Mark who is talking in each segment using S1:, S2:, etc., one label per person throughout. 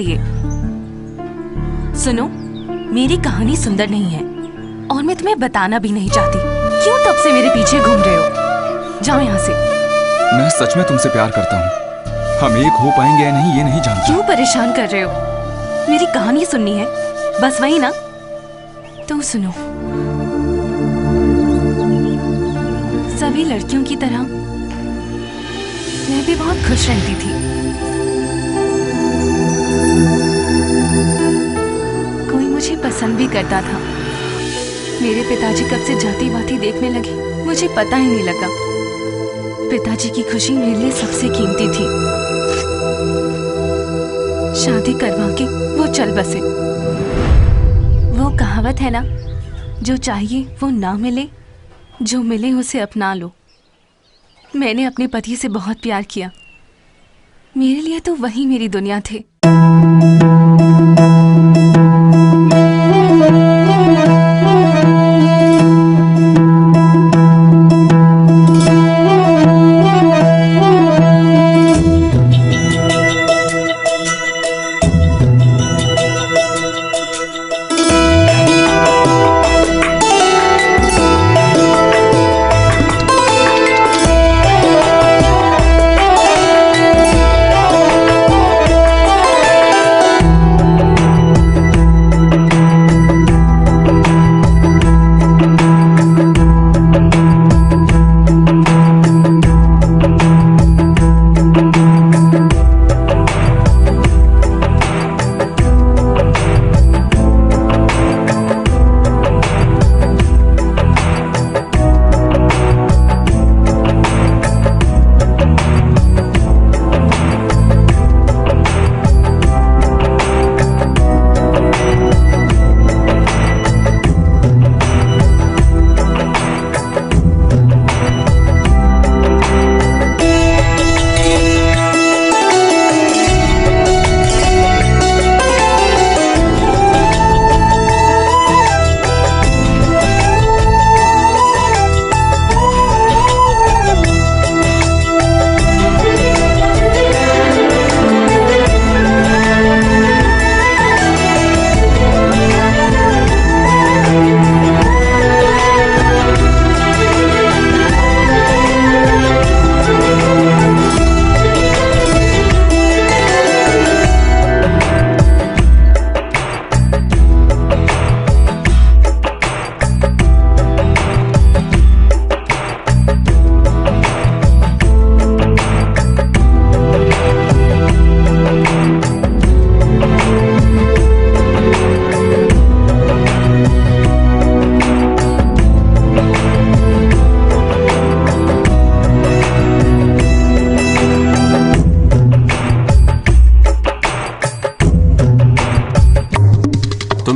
S1: ये सुनो, मेरी कहानी सुंदर नहीं है और मैं तुम्हें बताना भी नहीं चाहती। क्यों तब से मेरे पीछे घूम रहे हो? जाओ यहाँ से।
S2: मैं सच में तुमसे प्यार करता हूँ। हम एक हो पाएंगे या नहीं ये नहीं जानता।
S1: क्यों परेशान कर रहे हो? मेरी कहानी सुननी है बस, वही ना? तो सुनो, सभी लड़कियों की तरह मैं भी बहुत खुश रहती थी। कोई मुझे पसंद भी करता था। मेरे पिताजी कब से जाति वाती देखने लगे मुझे पता ही नहीं लगा। पिताजी की खुशी मेरे लिए सबसे कीमती थी। शादी करवा के वो चल बसे। वो कहावत है ना, जो चाहिए वो ना मिले, जो मिले उसे अपना लो। मैंने अपने पति से बहुत प्यार किया। मेरे लिए तो वही मेरी दुनिया थे।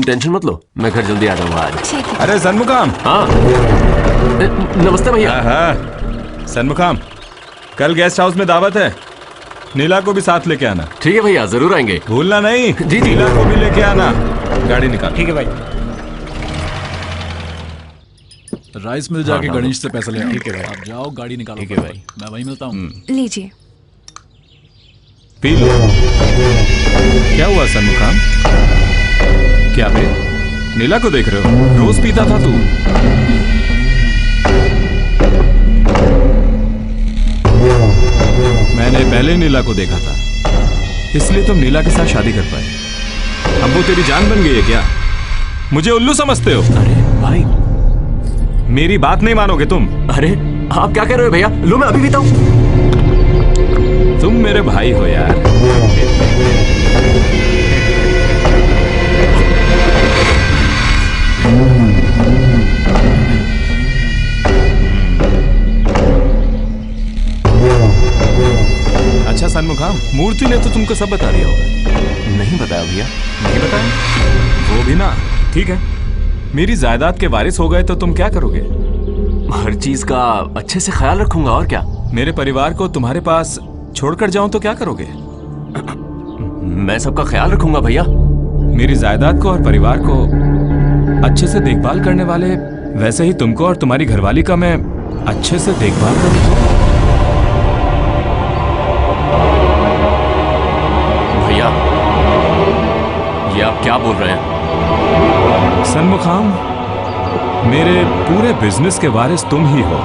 S3: टेंशन मत लो, मैं घर जल्दी आ जाऊंगा आज।
S2: अरे सन्मुखाम।
S3: हाँ नमस्ते भैया।
S2: हाँ सन्मुखाम, कल गेस्ट हाउस में दावत है, नीला को भी साथ लेके आना।
S3: ठीक है भैया, जरूर आएंगे।
S2: भूलना नहीं।
S3: जी
S2: नीला को भी लेके आना। गाड़ी निकाल।
S4: ठीक है भाई।
S5: राइस मिल जाके गणेश से पैसा ले।
S4: ठीक है भाई।
S5: आप जाओ, गाड़ी निकालो।
S4: ठीक है भाई,
S5: मैं वहीं मिलता हूँ।
S1: लीजिए।
S2: P low. क्या हुआ सन्मुखाम? क्या बे, नीला को देख रहे हो? रोज पीता था तू। मैंने पहले नीला को देखा था, इसलिए तुम नीला के साथ शादी कर पाए। अब वो तेरी जान बन गई है क्या? मुझे उल्लू समझते हो?
S3: अरे भाई,
S2: मेरी बात नहीं मानोगे तुम?
S3: अरे आप क्या कह रहे हो भैया? लो मैं अभी पीता हूँ।
S2: तुम मेरे भाई हो यार। अच्छा सन्मुखाम, मूर्ति ने तो तुमको सब बता दिया होगा।
S3: नहीं बताया भैया।
S2: नहीं बताया? वो भी ना। ठीक है, मेरी जायदाद के वारिस हो गए तो तुम क्या करोगे?
S3: हर चीज का अच्छे से ख्याल रखूंगा, और क्या।
S2: मेरे परिवार को तुम्हारे पास छोड़कर जाऊं तो क्या करोगे?
S3: मैं सबका ख्याल रखूंगा भैया।
S2: मेरी जायदाद को और परिवार को अच्छे से देखभाल करने वाले, वैसे ही तुमको और तुम्हारी घरवाली का मैं अच्छे से देखभाल करूं।
S3: भैया क्या बोल रहे हैं?
S2: सनमुखाम, मेरे पूरे बिजनेस के वारिस तुम ही हो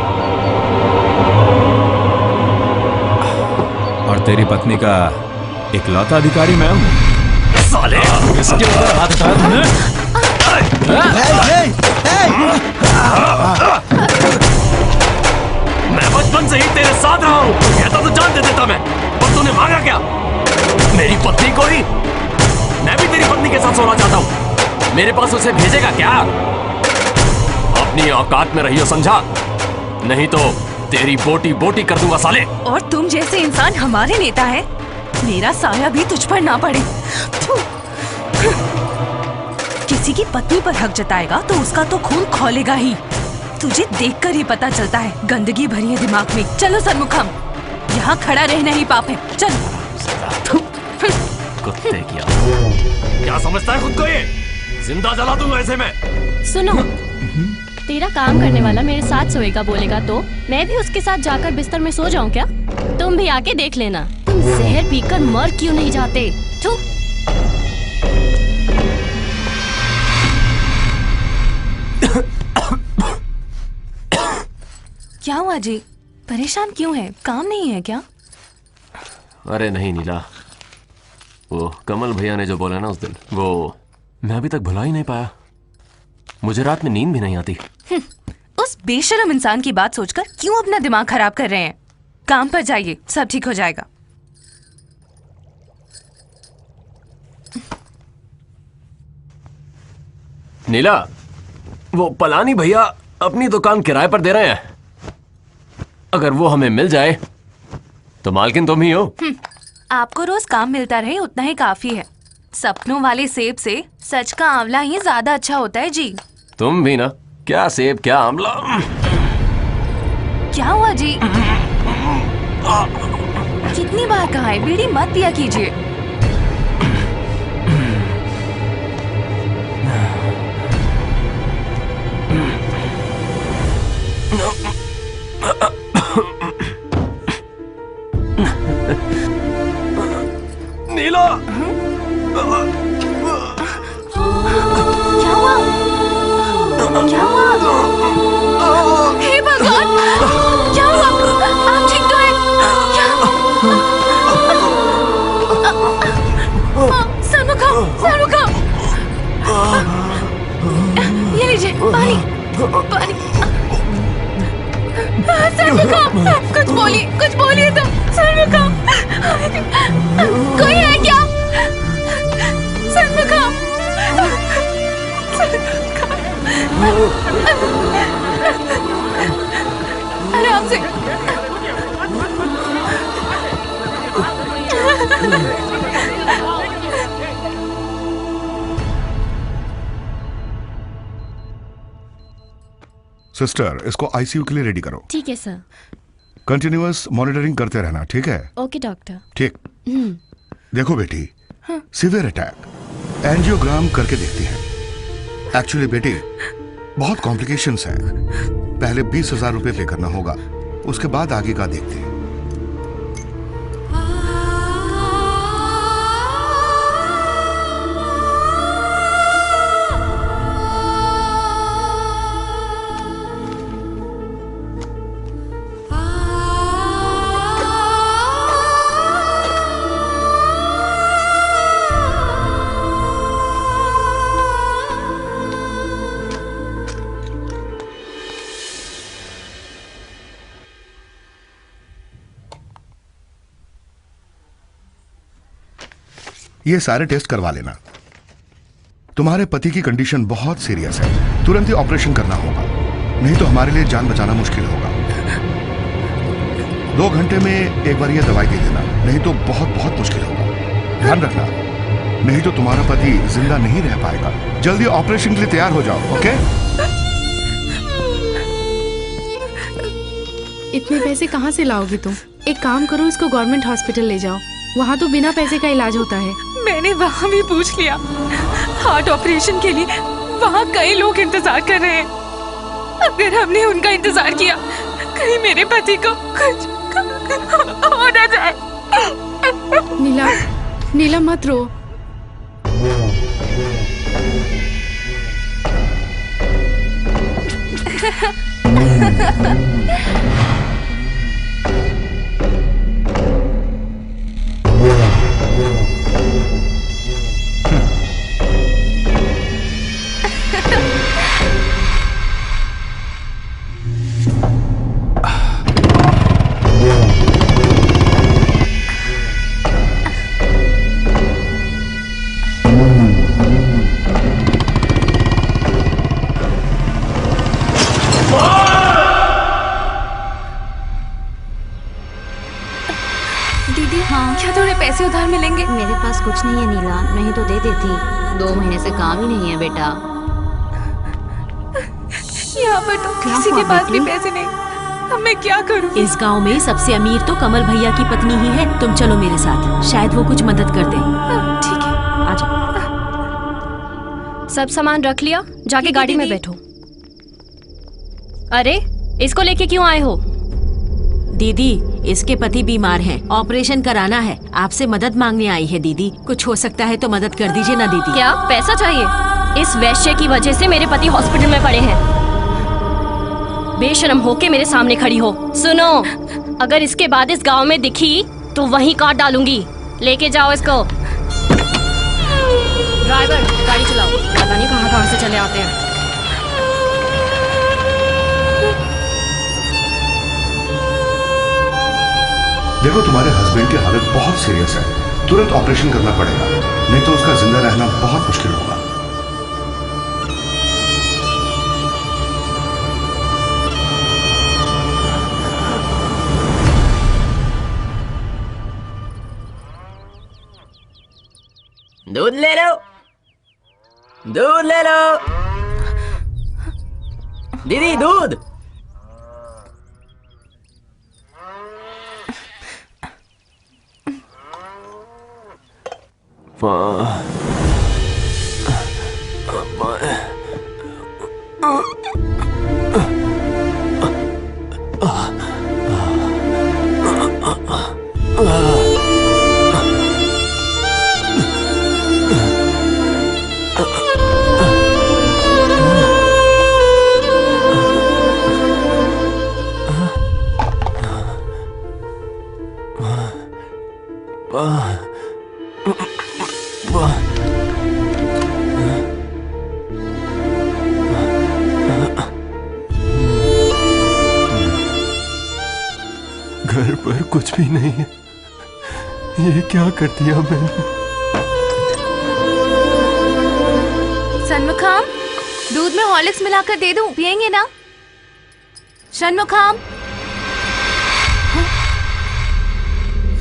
S2: और तेरी पत्नी का इकलौता अधिकारी मैं हूं।
S3: साले
S5: इसके ऊपर हाथ उठाया तुमने?
S3: मैं बचपन से ही तेरे साथ रहा हूँ, कहता तो जान दे देता मैं, पर तूने मांगा क्या? मेरी पत्नी को ही? मैं भी तेरी पत्नी के साथ सोना चाहता हूँ, मेरे पास उसे भेजेगा क्या? अपनी औकात में रहियो, समझा? नहीं तो तेरी बोटी बोटी कर दूंगा साले।
S1: और तुम जैसे इंसान हमारे नेता है, मेरा साया भी तुझ पर ना पड़े। थू। किसी की पत्नी पर हक जताएगा तो उसका तो खून खौलेगा ही। तुझे देखकर ही पता चलता है गंदगी भरी है दिमाग में। चलो सनमुखम, यहाँ खड़ा रहना ही पाप है। चल।
S3: कुत्ते क्या क्या समझता है खुद को ये? जिंदा जला दूंगा ऐसे में।
S4: सुनो, तेरा काम करने वाला मेरे साथ सोएगा बोलेगा तो मैं भी उसके साथ जाकर बिस्तर में सो जाऊं क्या? तुम भी आके देख लेना, तुम जहर पीकर मर क्यों नहीं जाते? थू।
S1: क्या हुआ जी? परेशान क्यों है? काम नहीं है क्या?
S3: अरे नहीं नीला, वो कमल भैया ने जो बोला ना उस दिन, वो मैं अभी तक भुला ही नहीं पाया। मुझे रात में नींद भी नहीं आती।
S1: उस बेशरम इंसान की बात सोचकर क्यों अपना दिमाग खराब कर रहे हैं? काम पर जाइए, सब ठीक हो जाएगा।
S3: नीला, वो पलानी भैया अपनी दुकान किराए पर दे रहे हैं। अगर वो हमें मिल जाए तो मालकिन तुम ही हो।
S1: आपको रोज काम मिलता रहे उतना ही काफी है। सपनों वाले सेब से सच का आंवला ही ज्यादा अच्छा होता है जी।
S3: तुम भी ना, क्या सेब क्या आंवला।
S1: क्या हुआ जी? कितनी बार कहा है बीड़ी मत पिया कीजिए।
S3: नीला,
S1: क्या हुआ? क्या हुआ? हे भगवान, क्या हुआ? आप ठीक तो हैं? क्या? सनमुखम, सनमुखम, ये लीजिए पानी, पानी। सनमुखम, कुछ बोलिए तुम। सनमुखम, कोई है क्या? सनमुखम, आराम से।
S6: सिस्टर, इसको आईसीयू के लिए रेडी करो।
S4: ठीक है सर।
S6: कंटिन्यूअस मॉनिटरिंग करते रहना, ठीक है?
S4: Okay doctor.
S6: ठीक। देखो बेटी, सीवियर अटैक, एंजियोग्राम करके देखते हैं। एक्चुअली बेटी बहुत कॉम्प्लिकेशंस हैं। पहले 20,000 रुपए पे करना होगा, उसके बाद आगे का देखते हैं। ये सारे टेस्ट करवा लेना। तुम्हारे पति की कंडीशन बहुत सीरियस है, तुरंत ही ऑपरेशन करना होगा, नहीं तो हमारे लिए जान बचाना मुश्किल होगा। 2 घंटे में एक बार ये दवाई दे देना, नहीं तो बहुत बहुत मुश्किल होगा। ध्यान रखना, नहीं तो तुम्हारा पति जिंदा नहीं रह पाएगा। जल्दी ऑपरेशन के लिए तैयार हो जाओ, ओके?
S7: इतने पैसे कहाँ से लाओगी तुम? एक काम करो, इसको गवर्नमेंट हॉस्पिटल ले जाओ, वहाँ तो बिना पैसे का इलाज होता है।
S1: मैंने वहाँ भी पूछ लिया, हार्ट ऑपरेशन के लिए वहाँ कई लोग इंतजार कर रहे हैं। अगर हमने उनका इंतजार किया, कहीं मेरे पति को कुछ हो न जाए।
S7: नीला, नीला मत रो।
S1: दीदी हाँ, क्या थोड़े पैसे उधार मिलेंगे?
S8: मेरे पास कुछ नहीं है नीला, नहीं तो दे देती। 2 महीने से काम ही नहीं है बेटा।
S1: यहाँ पर तो किसी के पास भी पैसे नहीं। अब मैं क्या करूँ?
S9: इस गांव में सबसे अमीर तो कमल भैया की पत्नी ही है। तुम चलो मेरे साथ, शायद वो कुछ मदद कर दे।
S1: ठीक है।
S9: आ जाओ।
S4: सब सामान रख लिया? जाके गाड़ी में बैठो। अरे इसको लेके क्यों आए हो?
S9: दीदी, इसके पति बीमार हैं, ऑपरेशन कराना है। आपसे मदद मांगने आई है दीदी। कुछ हो सकता है तो मदद कर दीजिए ना दीदी।
S4: क्या पैसा चाहिए? इस वैश्य की वजह से मेरे पति हॉस्पिटल में पड़े हैं। बेशरम होके मेरे सामने खड़ी हो। सुनो, अगर इसके बाद इस गांव में दिखी तो वहीं काट डालूंगी। लेके जाओ इसको। ड्राइवर गाड़ी चलाओ। पता नहीं कहाँ कहाँ से चले आते हैं।
S6: देखो, तुम्हारे हस्बैंड की हालत बहुत सीरियस है। तुरंत ऑपरेशन करना पड़ेगा, नहीं तो उसका जिंदा रहना बहुत मुश्किल होगा।
S3: दूध ले लो, दूध ले लो। दीदी दूध।
S10: घर पर कुछ भी नहीं है। ये क्या कर दिया मैंने?
S1: षणमुखम, दूध में हॉर्लिक्स मिलाकर दे दूं, पियेंगे ना? षणमुखम,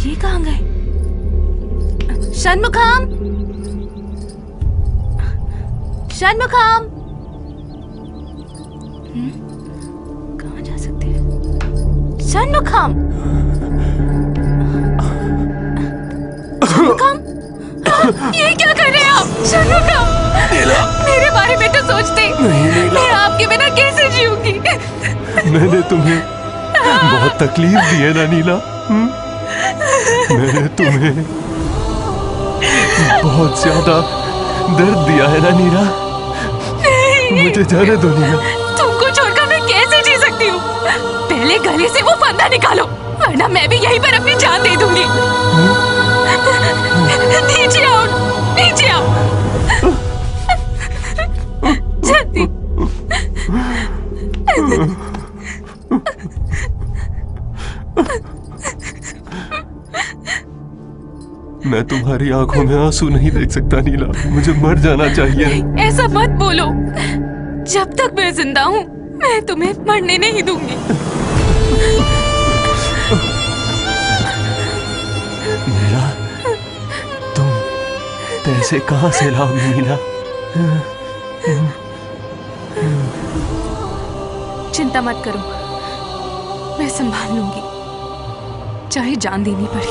S1: ये कहाँ गए? षणमुखम, षणमुखम, कहाँ जा सकते हैं? षणमुखम, षणमुखम, ये क्या कर रहे हैं आप? षणमुखम, मेरे बारे में तो सोचते। मैं आपके बिना कैसे जीऊंगी?
S10: मैंने तुम्हें बहुत तकलीफ दी है ना नीला? मैंने तुम्हें बहुत ज्यादा दर्द दिया है ना नीला? मुझे जाने दो नीला।
S1: तुमको छोड़कर मैं कैसे जी सकती हूँ? पहले गले से वो फंदा निकालो, वरना मैं भी यहीं पर अपनी जान दे दूंगी। नीचे आओ, नीचे आओ। जल्दी।
S10: मैं तुम्हारी आंखों में आंसू नहीं देख सकता नीला। मुझे मर जाना चाहिए।
S1: ऐसा मत बोलो। जब तक मैं जिंदा हूँ, मैं तुम्हें मरने नहीं दूंगी।
S10: नीला, तुम पैसे कहाँ से लाओगी नीला?
S1: चिंता मत करो, मैं संभाल लूंगी, चाहे जान देनी पड़े।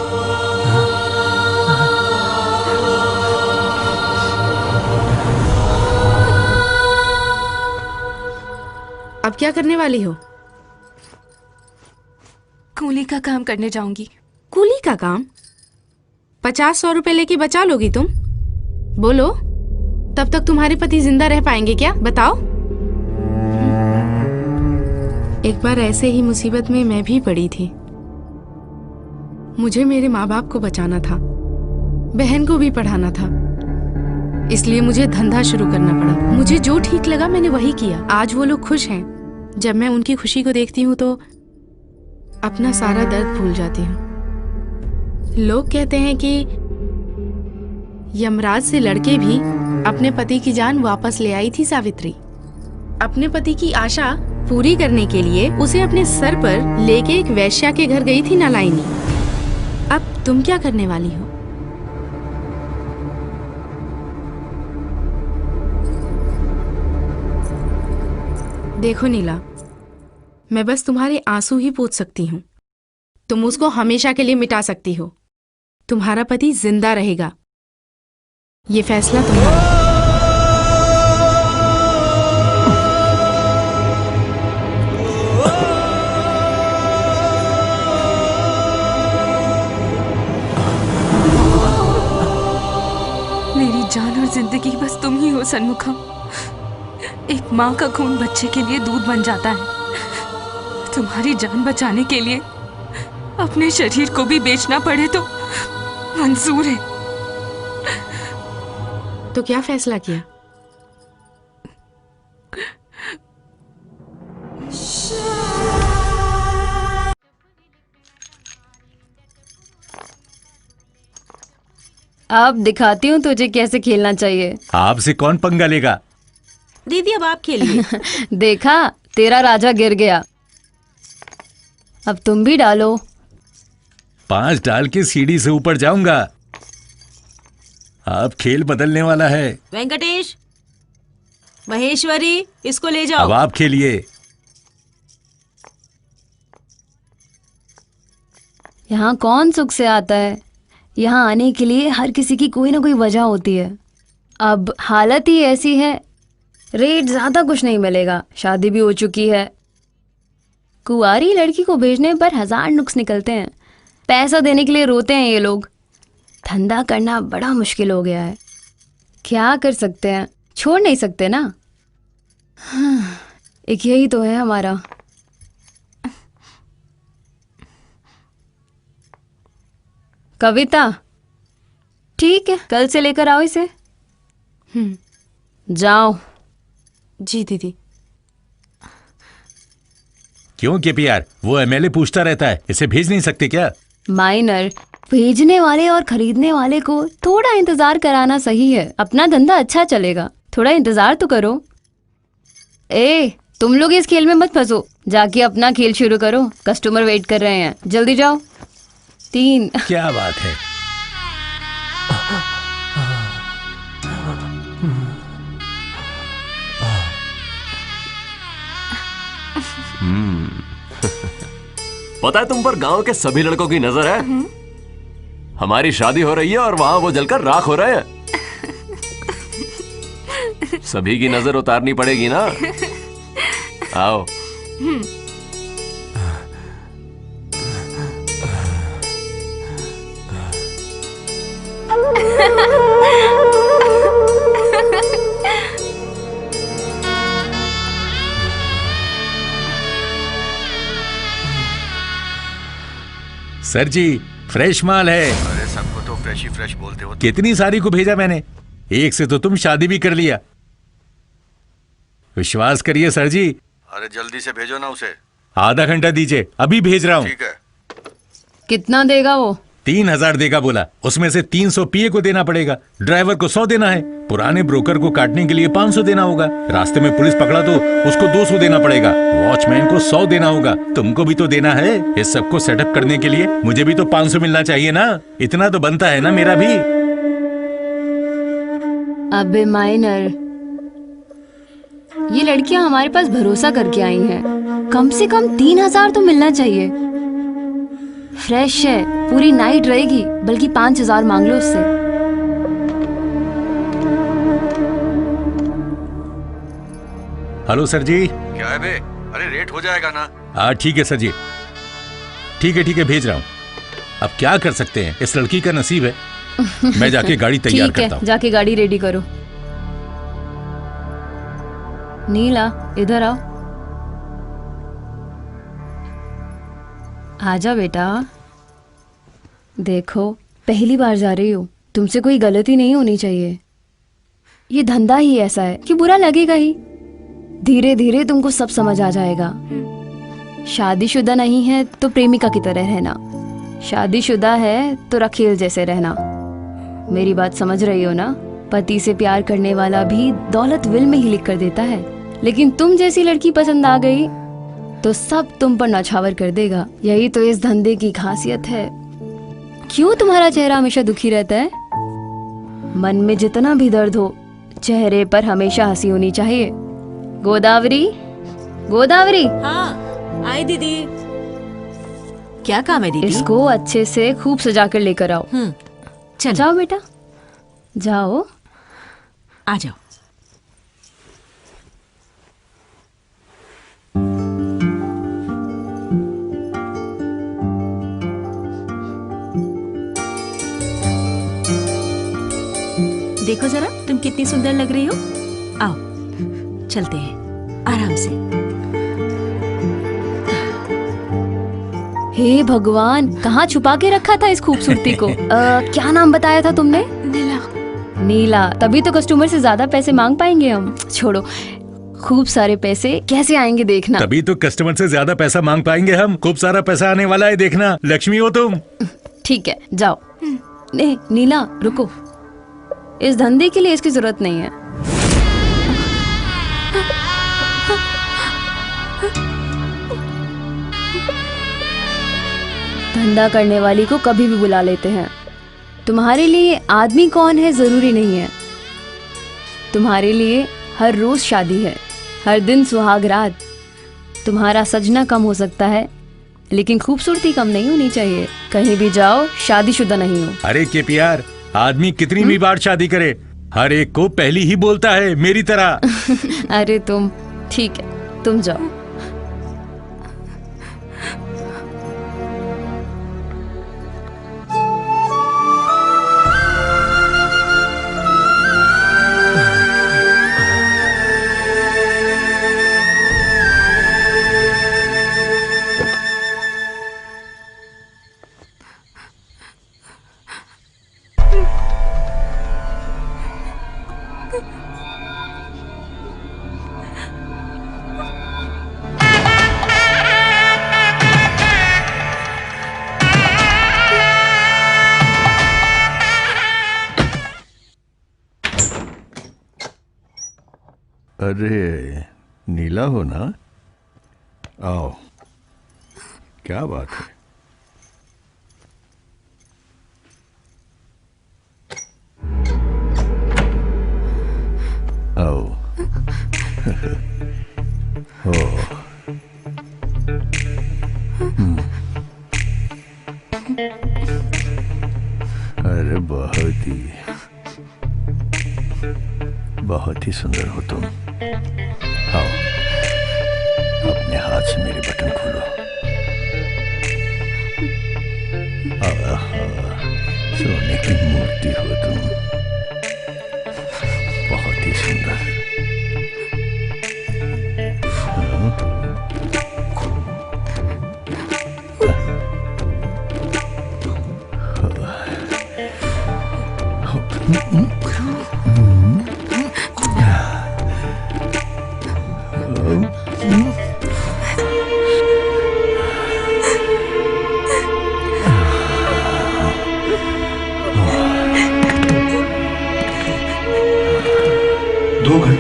S7: अब क्या करने वाली हो?
S1: कूली का काम करने जाऊंगी।
S7: कूली का काम? 50-100 रुपए लेके बचा लोगी तुम? बोलो, तब तक तुम्हारे पति जिंदा रह पाएंगे क्या? बताओ। एक बार ऐसे ही मुसीबत में मैं भी पड़ी थी। मुझे मेरे माँ बाप को बचाना था, बहन को भी पढ़ाना था, इसलिए मुझे धंधा शुरू करना पड़ा। मुझे जो ठीक लगा मैंने वही किया। आज वो लोग खुश हैं। जब मैं उनकी खुशी को देखती हूँ तो अपना सारा दर्द भूल जाती हूँ। लोग कहते हैं कि यमराज से लड़के भी अपने पति की जान वापस ले आई थी सावित्री। अपने पति की आशा पूरी करने के लिए उसे अपने सर पर लेके एक वैश्या के घर गई थी नलाइनी। अब तुम क्या करने वाली हो? देखो नीला, मैं बस तुम्हारे आंसू ही पोंछ सकती हूँ। तुम उसको हमेशा के लिए मिटा सकती हो। तुम्हारा पति जिंदा रहेगा। ये फैसला तुम्हारा।
S1: मेरी जान और जिंदगी बस तुम ही हो सन्मुखम। एक माँ का खून बच्चे के लिए दूध बन जाता है। तुम्हारी जान बचाने के लिए अपने शरीर को भी बेचना पड़े तो मंजूर है।
S7: तो क्या फैसला किया?
S11: अब दिखाती हूँ तुझे कैसे खेलना चाहिए।
S5: आपसे कौन पंगा लेगा?
S9: दीदी अब आप खेलिए।
S11: देखा, तेरा राजा गिर गया। अब तुम भी डालो।
S5: 5 डाल के सीढ़ी से ऊपर जाऊंगा। अब खेल बदलने वाला है।
S9: वेंकटेश, महेश्वरी, इसको ले जाओ।
S5: अब आप खेलिए।
S11: यहाँ कौन सुख से आता है? यहाँ आने के लिए हर किसी की कोई ना कोई वजह होती है। अब हालत ही ऐसी है, रेट ज्यादा कुछ नहीं मिलेगा। शादी भी हो चुकी है। कुंवारी लड़की को भेजने पर 1000 नुक्स निकलते हैं। पैसा देने के लिए रोते हैं ये लोग। धंधा करना बड़ा मुश्किल हो गया है। क्या कर सकते हैं, छोड़ नहीं सकते ना। एक यही तो है हमारा। कविता, ठीक है, कल से लेकर आओ इसे। जाओ।
S7: जी दीदी।
S5: क्यों केपीआर, वो एमएलए पूछता रहता है, इसे भेज नहीं सकते क्या?
S11: माइनर, भेजने वाले और खरीदने वाले को थोड़ा इंतजार कराना सही है। अपना धंधा अच्छा चलेगा, थोड़ा इंतजार तो करो। तुम लोग इस खेल में मत फंसो, जाके अपना खेल शुरू करो। कस्टमर वेट कर रहे हैं, जल्दी जाओ। 3।
S5: क्या बात है।
S3: पता है तुम पर गांव के सभी लड़कों की नजर है। हमारी शादी हो रही है और वहां वो जलकर राख हो रहे हैं। सभी की नजर उतारनी पड़ेगी ना। आओ।
S5: सर जी, फ्रेश माल है।
S6: अरे सबको तो फ्रेश ही फ्रेश बोलते हो।
S5: कितनी सारी को भेजा मैंने, एक से तो तुम शादी भी कर लिया। विश्वास करिए सर जी।
S6: अरे जल्दी से भेजो ना उसे।
S5: आधा घंटा दीजिए, अभी भेज रहा हूँ।
S6: ठीक है।
S11: कितना देगा वो?
S5: 3000 देगा बोला, उसमें से 300 पीए को देना पड़ेगा, ड्राइवर को 100 देना है, पुराने ब्रोकर को काटने के लिए 500 देना होगा, रास्ते में पुलिस पकड़ा तो उसको 200 देना पड़ेगा, वॉचमैन को 100 देना होगा, तुमको भी तो देना है। इस सबको सेटअप करने के लिए मुझे भी तो 500 मिलना चाहिए ना। इतना तो बनता है ना मेरा भी।
S11: अबे माइनर, ये लड़कियां हमारे पास भरोसा करके आई हैं, कम से कम 3000 तो मिलना चाहिए। फ्रेश है, पूरी नाइट रहेगी, बल्कि 5000 मांग लो उससे।
S5: हेलो सर जी।
S6: क्या है बे? अरे रेट हो जाएगा ना।
S5: हाँ ठीक है सर जी, ठीक है भेज रहा हूँ। अब क्या कर सकते हैं, इस लड़की का नसीब है। मैं जाके गाड़ी तैयार करता हूँ।
S11: जाके गाड़ी रेडी करो। नीला, इधर आओ। आजा बेटा। देखो पहली बार जा रही हो, तुमसे कोई गलती नहीं होनी चाहिए। ये धंधा ही ऐसा है कि बुरा लगेगा ही। धीरे धीरे तुमको सब समझ आ जाएगा। शादीशुदा नहीं है तो प्रेमिका की तरह रहना, शादीशुदा है तो रखेल जैसे रहना। मेरी बात समझ रही हो ना? पति से प्यार करने वाला भी दौलत विल में ही लिख कर देता है, लेकिन तुम जैसी लड़की पसंद आ गई तो सब तुम पर नौछावर कर देगा। यही तो इस धंधे की खासियत है। क्यों तुम्हारा चेहरा हमेशा दुखी रहता है? मन में जितना भी दर्द हो, चेहरे पर हमेशा हंसी होनी चाहिए। गोदावरी, गोदावरी।
S9: हाँ आई दीदी। क्या काम है दीदी?
S11: इसको अच्छे से खूब सजा कर लेकर आओ।
S9: चल
S11: जाओ बेटा, जाओ।
S9: आ जाओ। देखो जरा तुम कितनी सुंदर लग रही हो। आओ चलते हैं आराम से।
S11: हे भगवान, कहाँ छुपा के रखा था इस खूबसूरती को? क्या नाम बताया था तुमने?
S1: नीला।
S11: नीला, तभी तो कस्टमर से ज्यादा पैसे मांग पाएंगे हम। छोड़ो, खूब सारे पैसे कैसे आएंगे देखना।
S5: तभी तो कस्टमर से ज्यादा पैसा मांग पाएंगे हम। खूब सारा पैसा आने वाला है, देखना। लक्ष्मी हो तुम।
S11: ठीक है, जाओ। नहीं नीला, रुको। इस धंधे के लिए इसकी जरूरत नहीं है। धंधा करने वाली को कभी भी बुला लेते हैं। तुम्हारे लिए आदमी कौन है जरूरी नहीं है। तुम्हारे लिए हर रोज शादी है, हर दिन सुहाग रात। तुम्हारा सजना कम हो सकता है, लेकिन खूबसूरती कम नहीं होनी चाहिए। कहीं भी जाओ, शादीशुदा नहीं हो।
S5: अरे के प्यार, आदमी कितनी भी बार शादी करे, हर एक को पहली ही बोलता है, मेरी तरह।
S11: अरे तुम, ठीक है तुम जाओ।
S6: अरे नीला हो ना? आओ, क्या बात है? आओ। ओ। अरे बहुत ही सुंदर हो तुम। आओ, अपने हाथ से मेरे बटन खोलो। आहा, सोने की मूर्ति हो तुम, बहुत ही सुंदर।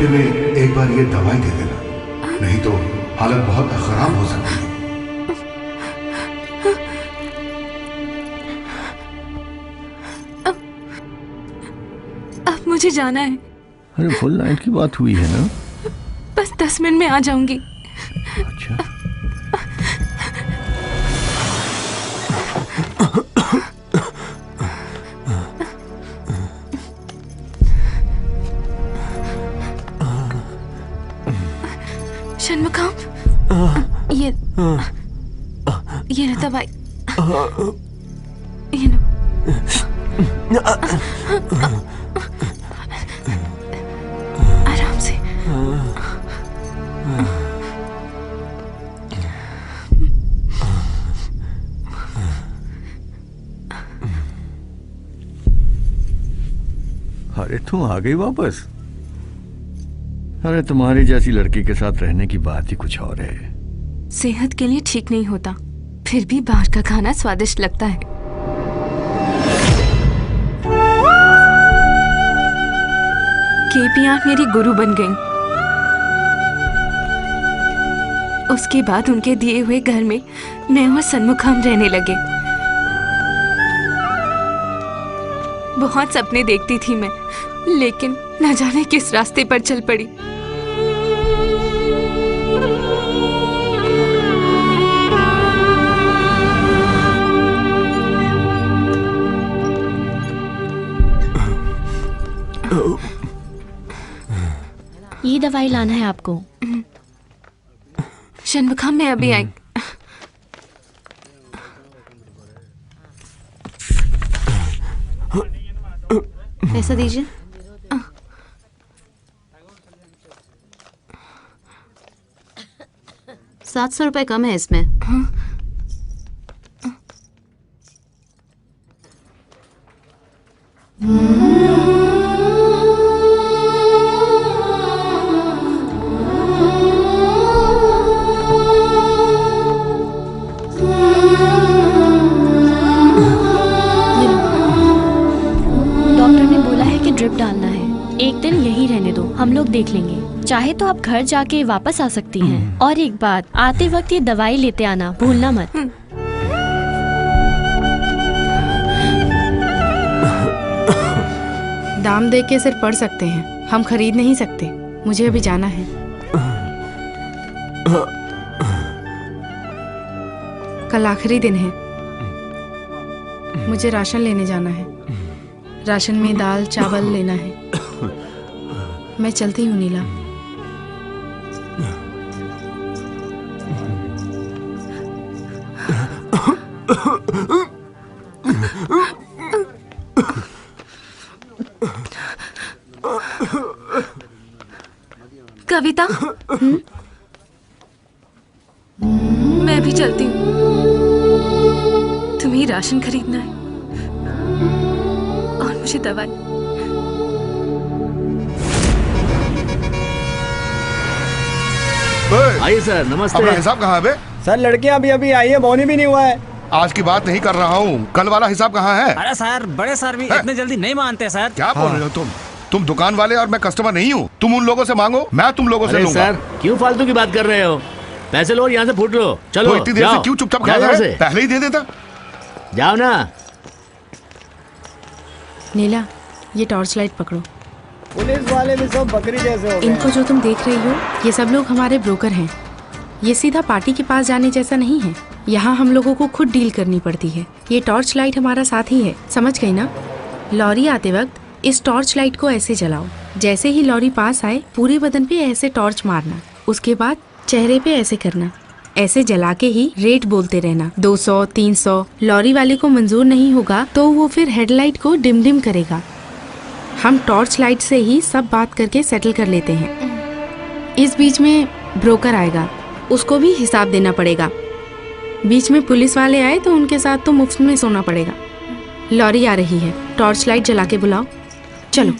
S6: में एक बार ये दवाई दे देना, नहीं तो हालत बहुत खराब हो सकती है।
S1: अब मुझे जाना है।
S6: अरे फुल नाइट की बात हुई है ना?
S1: बस 10 मिनट में आ जाऊंगी।
S6: अच्छा।
S1: षणमुखम, ये लो दवाई, ये लो। आराम से।
S12: तू आ गई वापस? अरे तुम्हारी जैसी लड़की के साथ रहने की बात ही कुछ और है।
S1: सेहत के लिए ठीक नहीं होता, फिर भी बाहर का खाना स्वादिष्ट लगता है। केपियां मेरी गुरु बन गईं। उसके बाद उनके दिए हुए घर में मैं और सन्मुखम रहने लगे। बहुत सपने देखती थी मैं, लेकिन न जाने किस रास्ते पर चल पड़ी।
S4: ये दवाई लाना है आपको।
S1: षणमुखम, मैं अभी आई।
S8: पैसा दीजिए। ₹700 कम है इसमें।
S4: डॉक्टर ने बोला है कि ड्रिप डालना है। एक दिन यहीं रहने दो, हम लोग देख लेंगे। चाहे तो आप घर जाके वापस आ सकती हैं। और एक बात, आते वक्त ये दवाई लेते आना, भूलना मत।
S7: दाम देख के सिर्फ पढ़ सकते हैं, हम खरीद नहीं सकते। मुझे अभी जाना है। कल आखिरी दिन है, मुझे राशन लेने जाना है। राशन में दाल चावल लेना है। मैं चलती हूँ नीला।
S1: कविता, मैं भी चलती हूँ। तुम्हें राशन खरीदना है और मुझे दवाई।
S13: आइए सर, नमस्ते।
S6: अपना हिसाब कहाँ है बे?
S14: सर लड़कियां अभी अभी आई है, बोनी भी नहीं हुआ है।
S6: आज की बात नहीं कर रहा हूँ, कल वाला हिसाब कहाँ है?
S15: अरे सर, बड़े सर भी इतने जल्दी नहीं मानते सर।
S6: क्या बोल रहे हो तुम दुकान वाले और मैं कस्टमर नहीं हूँ। तुम उन लोगों से मांगो, मैं तुम लोगों से लूंगा।
S13: सर क्यों फालतू की बात कर रहे हो? पैसे लो, यहाँ से फूट लो। चलो
S6: तो इतनी देर से क्यों चुपचाप खड़ा है? पहले ही दे देता।
S13: जाओ ना।
S7: नीला, ये टॉर्च लाइट पकड़ो।
S14: पुलिस वाले भी सब बकरी जैसे हो गए।
S7: इनको जो तुम देख रही हो, ये सब लोग हमारे ब्रोकर हैं। ये सीधा पार्टी के पास जाने जैसा नहीं है। यहाँ हम लोगों को खुद डील करनी पड़ती है। ये टॉर्च लाइट हमारा साथी है, समझ गई ना? लॉरी आते वक्त इस टॉर्च लाइट को ऐसे जलाओ। जैसे ही लॉरी पास आए, पूरे बदन पे ऐसे टॉर्च मारना। उसके बाद चेहरे पे ऐसे करना। ऐसे जला के ही रेट बोलते रहना, 200, 300। लॉरी वाले को मंजूर नहीं होगा तो वो फिर हेडलाइट को डिम डिम करेगा। हम टॉर्च लाइट से ही सब बात करके सेटल कर लेते हैं। इस बीच में ब्रोकर आएगा, उसको भी हिसाब देना पड़ेगा। बीच में पुलिस वाले आए तो उनके साथ तो मुफ्त में सोना पड़ेगा। लॉरी आ रही है, टॉर्च लाइट जला के बुलाओ। चलो।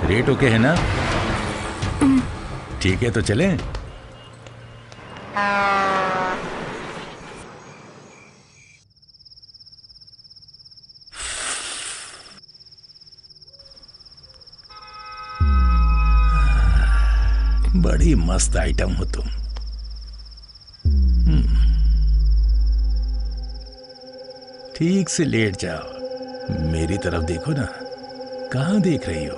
S5: रेट ओके है ना? ठीक है तो चलें। बड़ी मस्त आइटम हो तुम। ठीक से लेट जाओ, मेरी तरफ देखो ना। कहां देख रही हो?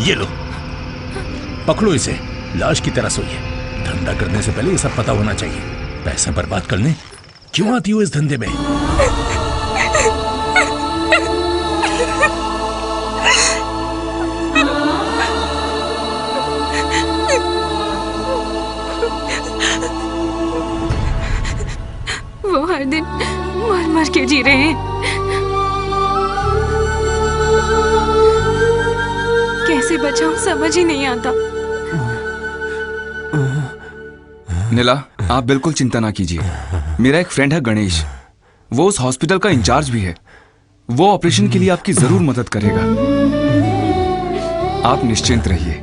S5: ये लो, पकड़ो इसे, लाश की तरह सोई है। धंधा करने से पहले ये सब पता होना चाहिए। पैसा बर्बाद करने क्यों आती हो इस धंधे में?
S1: वो हर दिन मर मर के जी रहे हैं। कैसे बचाऊं समझ ही नहीं आता।
S16: नीला, आप बिल्कुल चिंता ना कीजिए। मेरा एक फ्रेंड है गणेश, वो उस हॉस्पिटल का इंचार्ज भी है। वो ऑपरेशन के लिए आपकी जरूर मदद करेगा। आप निश्चिंत रहिए।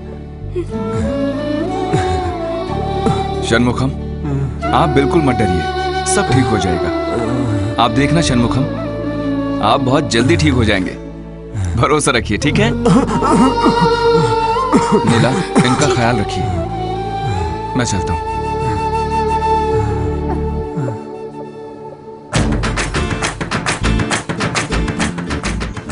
S16: षणमुखम, आप बिल्कुल मत डरिए, सब ठीक हो जाएगा। आप देखना षणमुखम, आप बहुत जल्दी ठीक हो जाएंगे। भरोसा रखिए, ठीक है? नीला, इनका ख्याल रखिए। मैं चलता हूं।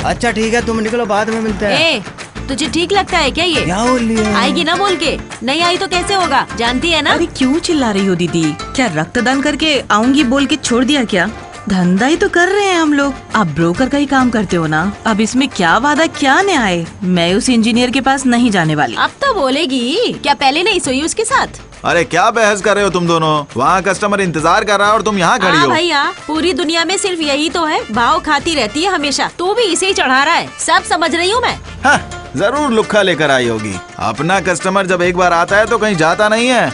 S14: अच्छा ठीक है, तुम निकलो, बाद में मिलते हैं।
S9: ए, तुझे ठीक लगता है क्या ये?
S14: क्या बोल रही है?
S9: आएगी ना बोल के, नहीं आई तो कैसे होगा, जानती है ना?
S17: अरे क्यों चिल्ला रही हो दीदी? क्या रक्तदान करके आऊंगी बोल के छोड़ दिया क्या? धंधा ही तो कर रहे हैं हम लोग। आप ब्रोकर का ही काम करते हो ना। अब इसमें क्या वादा क्या न्याय? मैं उस इंजीनियर के पास नहीं जाने वाली।
S9: अब तो बोलेगी, क्या पहले नहीं सोई उसके साथ?
S18: अरे क्या बहस कर रहे हो तुम दोनों? वहाँ कस्टमर इंतजार कर रहा है और तुम यहाँ खड़ी हो।
S9: भैया, पूरी दुनिया में सिर्फ यही तो है, भाव खाती रहती है हमेशा। तू भी इसे ही चढ़ा रहा है, सब समझ रही हूँ मैं।
S18: हाँ, जरूर लुक्खा लेकर आई होगी। अपना कस्टमर जब एक बार आता है तो कहीं जाता नहीं है।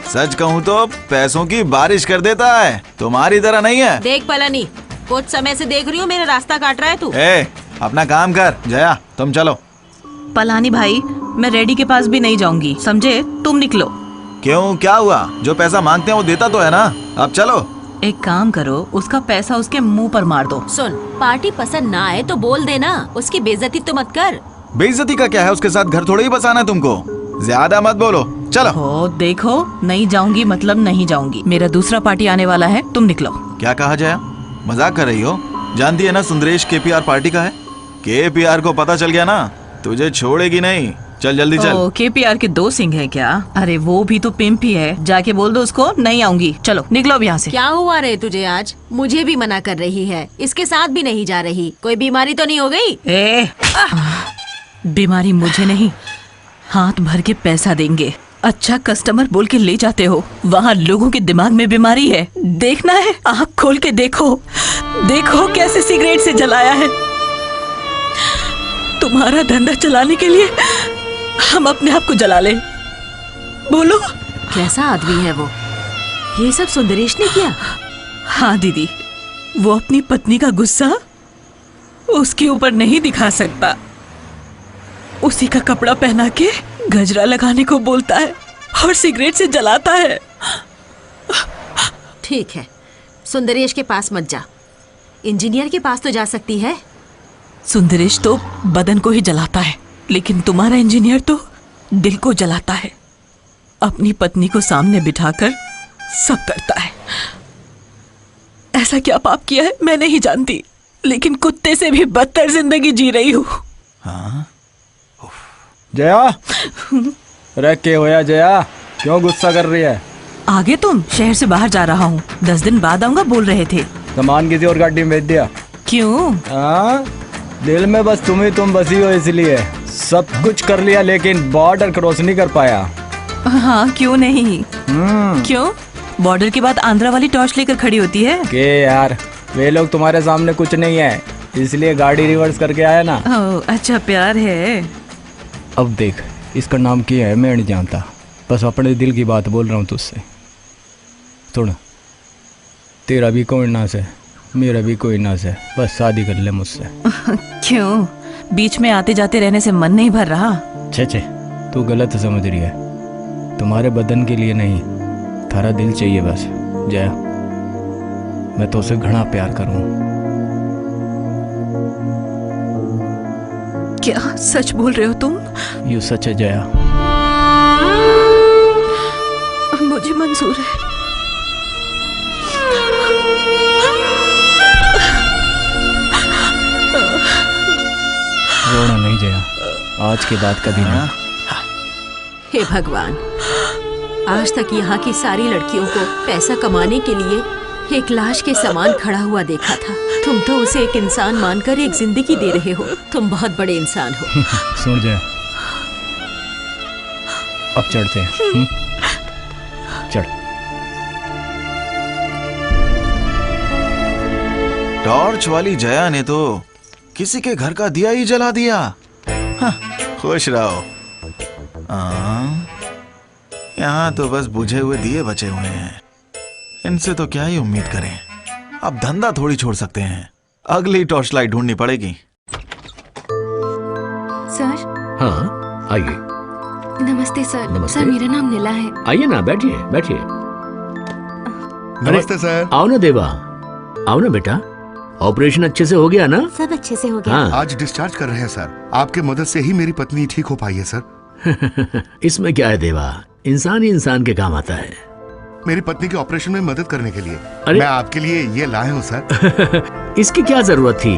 S18: सच कहूँ तो पैसों की बारिश कर देता है, तुम्हारी तरह नहीं है।
S9: देख पलानी, कुछ समय से देख रही हूँ मेरा रास्ता काट रहा है तू।
S18: अपना काम कर। जया, तुम चलो।
S17: पलानी भाई, मैं रेडी के पास भी नहीं जाऊंगी, समझे? तुम निकलो।
S18: क्यों, क्या हुआ? जो पैसा मांगते हैं वो देता तो है ना। अब चलो।
S17: एक काम करो, उसका पैसा उसके मुंह पर मार दो।
S9: सुन, पार्टी पसंद ना आए तो बोल देना, उसकी बेइज्जती तो मत कर।
S18: बेइज्जती का क्या है? उसके साथ घर थोड़ा ही बसाना है तुमको। ज्यादा मत बोलो, चलो।
S17: हो देखो, नहीं जाऊंगी मतलब नहीं जाऊंगी। मेरा दूसरा पार्टी आने वाला है, तुम निकलो।
S18: क्या कहा जाए? मजाक कर रही हो? जानती है ना सुंदरेश केपीआर पार्टी का है। केपीआर को पता चल गया ना, तुझे छोड़ेगी नहीं। चल जल्दी चल।
S17: केपीआर के 2 सिंह है क्या? अरे वो भी तो पिंप ही है, जाके बोल दो उसको नहीं आऊंगी। चलो निकलो अब यहाँ से।
S9: क्या हुआ रे तुझे आज? मुझे भी मना कर रही है, इसके साथ भी नहीं जा रही। कोई बीमारी तो नहीं हो गई?
S17: बीमारी मुझे नहीं, हाथ भर के पैसा देंगे। अच्छा कस्टमर बोल के ले जाते हो, वहाँ लोगों के दिमाग में बीमारी है। देखना है, आँख खोल के देखो, देखो कैसे सिगरेट से जलाया है। तुम्हारा धंधा चलाने के लिए हम अपने आप को जला ले। बोलो
S9: कैसा आदमी है वो? ये सब सुंदरेश ने किया?
S17: हाँ दीदी, वो अपनी पत्नी का गुस्सा उसके ऊपर नहीं दिखा सकता। उसी का कपड़ा पहना के गजरा लगाने को बोलता है और सिगरेट से जलाता है।
S9: ठीक है, सुंदरेश के पास मत जा, इंजीनियर के पास तो जा सकती है।
S17: सुंदरेश तो बदन को ही जलाता है, लेकिन तुम्हारा इंजीनियर तो दिल को जलाता है। अपनी पत्नी को सामने बिठाकर सब करता है। ऐसा क्या पाप किया है मैं नहीं जानती, लेकिन कुत्ते से भी बदतर जिंदगी जी रही हूँ।
S18: हाँ?
S14: जया, अरे क्या होया जया? क्यों गुस्सा कर रही है?
S17: आगे तुम शहर से बाहर जा रहा हूँ, 10 दिन बाद आऊंगा बोल रहे थे।
S14: सामान किसी और गाड़ी में भेज दिया?
S17: क्यों?
S14: हाँ, दिल में बस तुम बसी हो इसलिए। सब कुछ कर लिया लेकिन बॉर्डर क्रॉस नहीं कर पाया।
S17: हाँ क्यों नहीं? क्यों? बॉर्डर के बाद आंध्रा वाली टॉर्च लेकर खड़ी होती है।
S14: के यार, वे लोग तुम्हारे सामने कुछ नहीं है, इसलिए गाड़ी रिवर्स करके आया ना।
S17: अच्छा प्यार है।
S14: अब देख, इसका नाम क्या है मैं नहीं जानता, बस अपने दिल की बात बोल रहा हूँ तुझसे। सुन, तेरा भी कोई नाज है, मेरा भी कोई नाज है, बस शादी कर ले मुझसे।
S17: क्यों? बीच में आते जाते रहने से मन नहीं भर रहा?
S14: छे, तू गलत समझ रही है। तुम्हारे बदन के लिए नहीं, थारा दिल चाहिए बस। जया, मैं तो उसे घना प्यार करूँ।
S17: क्या सच बोल रहे हो तुम?
S14: यू सच है जया।
S17: मुझे मंजूर है।
S14: रोना नहीं जया, आज के बाद कभी नहीं।
S9: हे भगवान, आज तक यहाँ की सारी लड़कियों को पैसा कमाने के लिए एक लाश के समान खड़ा हुआ देखा था। तुम तो उसे एक इंसान मानकर एक जिंदगी दे रहे हो। तुम बहुत बड़े इंसान हो।
S14: सुन जाए, अब चढ़ते हैं। चढ़।
S18: टॉर्च वाली जया ने तो किसी के घर का दिया ही जला दिया। हाँ, खुश रहो। यहाँ तो बस बुझे हुए दिए बचे हुए हैं। इनसे तो क्या ही उम्मीद करें। अब धंधा थोड़ी छोड़ सकते हैं। अगली टॉर्च लाइट ढूंढनी पड़ेगी।
S1: सर।
S10: हाँ, आइए।
S1: नमस्ते सर।
S10: नमस्ते।
S1: सर, मेरा नाम नीला है।
S10: आइए ना, बैठिए बैठिए।
S6: नमस्ते सर।
S10: आओ ना देवा, आओ ना बेटा। ऑपरेशन अच्छे से हो गया ना?
S8: सब अच्छे से हो गया।
S10: हाँ।
S6: आज डिस्चार्ज कर रहे हैं सर। आपके मदद से ही मेरी पत्नी ठीक हो पाई है सर।
S10: इसमें क्या है देवा, इंसान ही इंसान के काम आता है।
S6: मेरी पत्नी के ऑपरेशन में मदद करने के लिए मैं आपके लिए ये लाया हूँ सर।
S10: इसकी क्या जरूरत थी?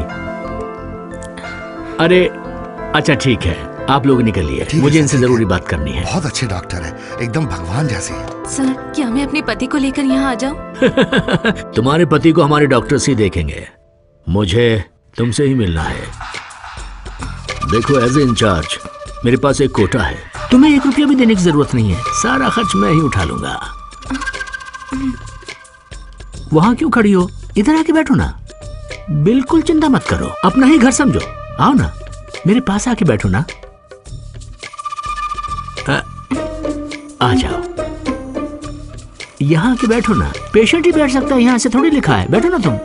S10: अरे अच्छा ठीक है, आप लोग निकलिए, मुझे इनसे जरूरी बात करनी है।
S6: बहुत अच्छे डॉक्टर है, एकदम भगवान जैसे है।
S1: सर, क्या मैं अपने पति को लेकर यहाँ आ जाऊँ?
S10: तुम्हारे पति को हमारे डॉक्टर से देखेंगे, मुझे तुमसे ही मिलना है। देखो, एज ए इंचार्ज मेरे पास एक कोटा है, तुम्हें 1 रुपया भी देने की जरूरत नहीं है। सारा खर्च मैं ही उठा लूंगा। वहां क्यों खड़ी हो? इधर आके बैठो ना। बिल्कुल चिंता मत करो, अपना ही घर समझो। आओ ना, मेरे पास आके बैठो ना। आ जाओ, यहाँ आके बैठो ना। पेशेंट ही बैठ सकता है, यहाँ से थोड़ी लिखा है। बैठो ना तुम।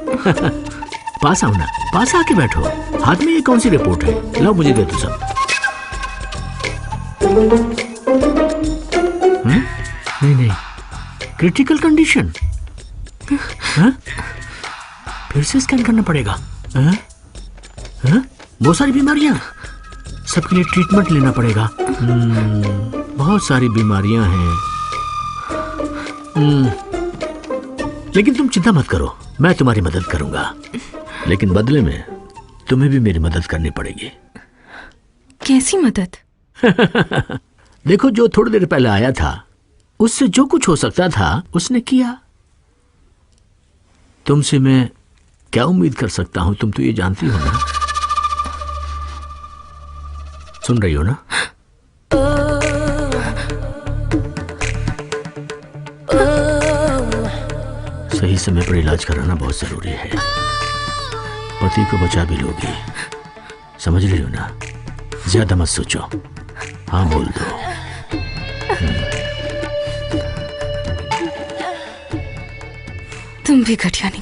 S10: पास आओ ना, पास आके बैठो। हाथ में ये कौन सी रिपोर्ट है? लाओ मुझे दे दो सब। नहीं नहीं, क्रिटिकल कंडीशन। फिर से स्कैन करना पड़ेगा। बहुत सारी बीमारियां, सबके लिए ट्रीटमेंट लेना पड़ेगा। बहुत सारी बीमारियां हैं। लेकिन तुम चिंता मत करो, मैं तुम्हारी मदद करूंगा। लेकिन बदले में तुम्हें भी मेरी मदद करनी पड़ेगी।
S1: कैसी मदद?
S10: देखो, जो थोड़ी देर पहले आया था, उससे जो कुछ हो सकता था उसने किया। तुमसे मैं क्या उम्मीद कर सकता हूं, तुम तो ये जानती हो ना। सुन रही हो ना? सही समय पर इलाज कराना बहुत जरूरी है। पति को बचा भी लोगी, समझ रही हो ना? ज्यादा मत सोचो, हाँ बोल दो।
S1: तुम भी घटिया नहीं।